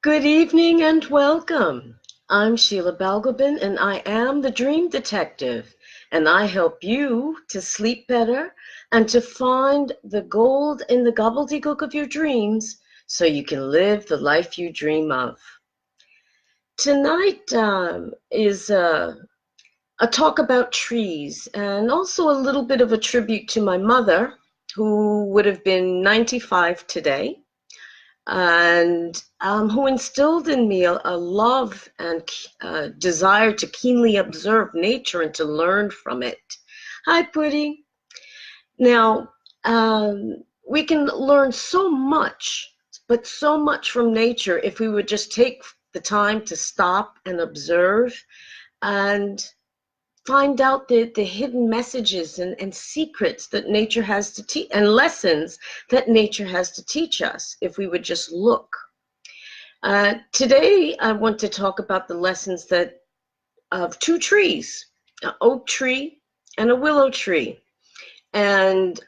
Good evening and welcome. I'm Sheila Balgobin and I am the Dream Detective, and I help you to sleep better and to find the gold in the gobbledygook of your dreams so you can live the life you dream of. Tonight is a talk about trees and also a little bit of a tribute to my mother, who would have been 95 today, and who instilled in me a love and desire to keenly observe nature and to learn from it. Hi, Pretty. Now, we can learn so much, but so much from nature if we would just take the time to stop and observe and find out the hidden messages and secrets that nature has to teach, and lessons that nature has to teach us if we would just look. Today, I want to talk about the lessons that of two trees, an oak tree and a willow tree, and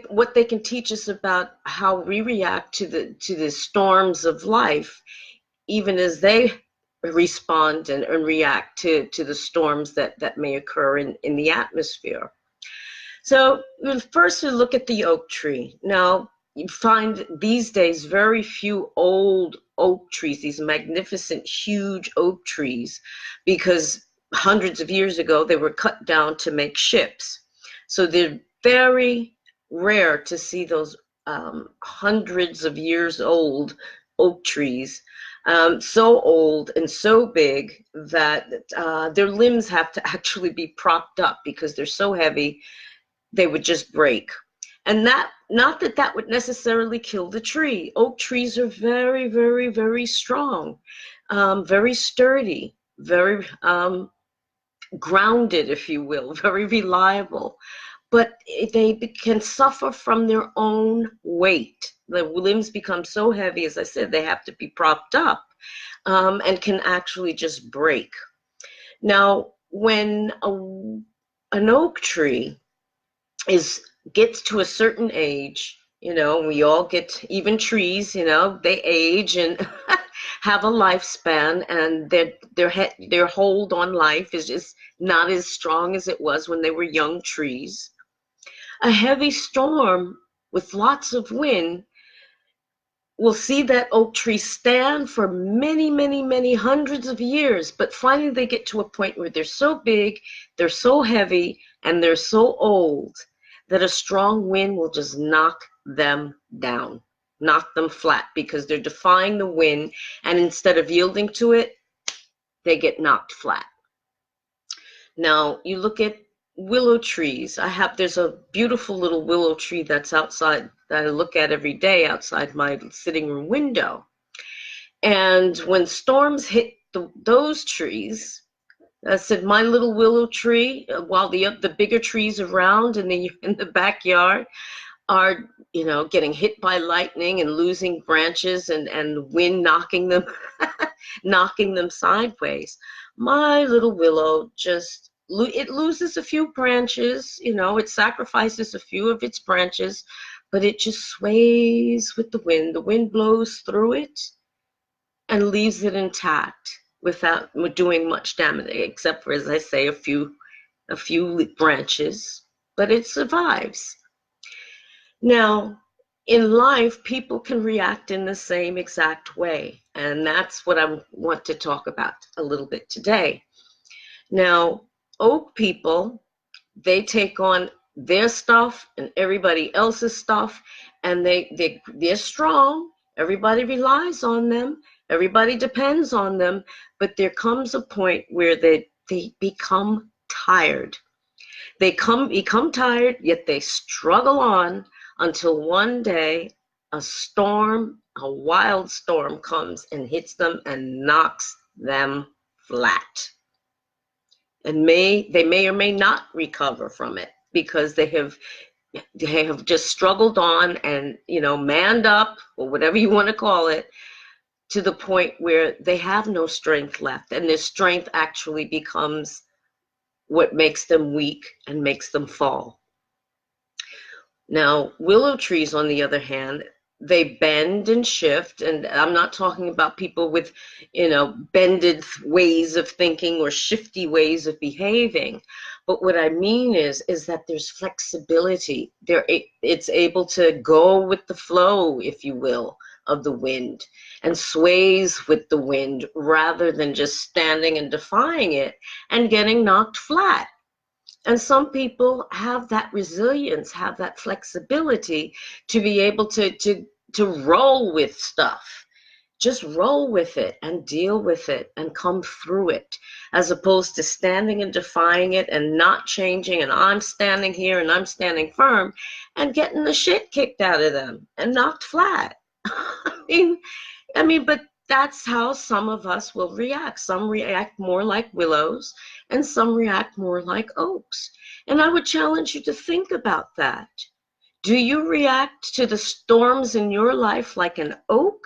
what they can teach us about how we react to the storms of life, even as they respond and react to the storms that may occur in the atmosphere. So first we look at the oak tree. Now, you find these days very few old oak trees, these magnificent, huge oak trees, because hundreds of years ago they were cut down to make ships. So they're very rare to see those hundreds of years old oak trees, so old and so big that their limbs have to actually be propped up because they're so heavy they would just break. And that, not that that would necessarily kill the tree. Oak trees are very, very, very strong, very sturdy, very grounded, if you will, very reliable. But they can suffer from their own weight. The limbs become so heavy, as I said, they have to be propped up, and can actually just break. Now, when an oak tree gets to a certain age, we all get, even trees, they age and have a lifespan, and their hold on life is just not as strong as it was when they were young trees. A heavy storm with lots of wind will see that oak tree stand for many, many, many hundreds of years, but finally they get to a point where they're so big, they're so heavy, and they're so old that a strong wind will just knock them down, knock them flat, because they're defying the wind, and instead of yielding to it, they get knocked flat. Now, you look at willow trees. There's a beautiful little willow tree that's outside that I look at every day outside my sitting room window. And when storms hit those trees, I said, my little willow tree, while the bigger trees around in the backyard are, getting hit by lightning and losing branches and wind knocking them knocking them sideways. My little willow it loses a few branches, it sacrifices a few of its branches, but it just sways with the wind. The wind blows through it and leaves it intact without doing much damage, except for, as I say, a few branches, but it survives. Now, in life, people can react in the same exact way, and that's what I want to talk about a little bit today. Now, oak people, they take on their stuff and everybody else's stuff, and they're strong. Everybody relies on them. Everybody depends on them. But there comes a point where they become tired. They become tired, yet they struggle on until one day a wild storm comes and hits them and knocks them flat. And they may or may not recover from it, because they have just struggled on and, manned up, or whatever you want to call it, to the point where they have no strength left, and their strength actually becomes what makes them weak and makes them fall. Now, willow trees, on the other hand, They bend and shift, and I'm not talking about people with, bended ways of thinking or shifty ways of behaving. But what I mean is that there's flexibility. It's able to go with the flow, if you will, of the wind, and sways with the wind rather than just standing and defying it and getting knocked flat. And some people have that resilience, have that flexibility to be able to roll with stuff. Just roll with it and deal with it and come through it, as opposed to standing and defying it and not changing, and I'm standing here and I'm standing firm and getting the shit kicked out of them and knocked flat. But that's how some of us will react. Some react more like willows and some react more like oaks. And I would challenge you to think about that. Do you react to the storms in your life like an oak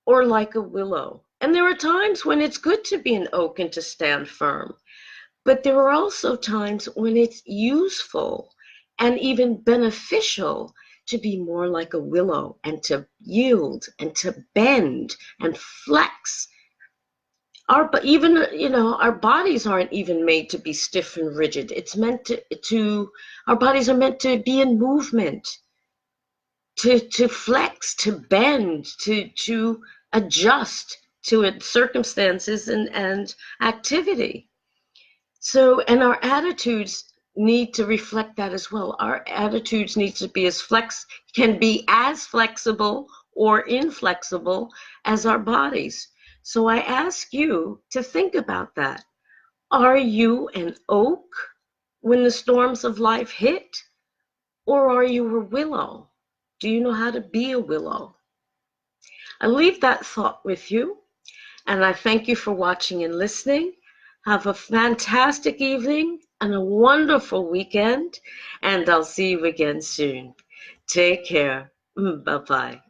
or like a willow? And there are times when it's good to be an oak and to stand firm. But there are also times when it's useful and even beneficial to be more like a willow and to yield and to bend and flex. Our bodies aren't even made to be stiff and rigid. It's meant to our bodies are meant to be in movement, to flex, to bend, to adjust to circumstances and activity. So, and our attitudes need to reflect that as well. Our attitudes need to be can be as flexible or inflexible as our bodies. So I ask you to think about that. Are you an oak when the storms of life hit? Or are you a willow? Do you know how to be a willow? I leave that thought with you, and I thank you for watching and listening. Have a fantastic evening and a wonderful weekend, and I'll see you again soon. Take care. Bye-bye.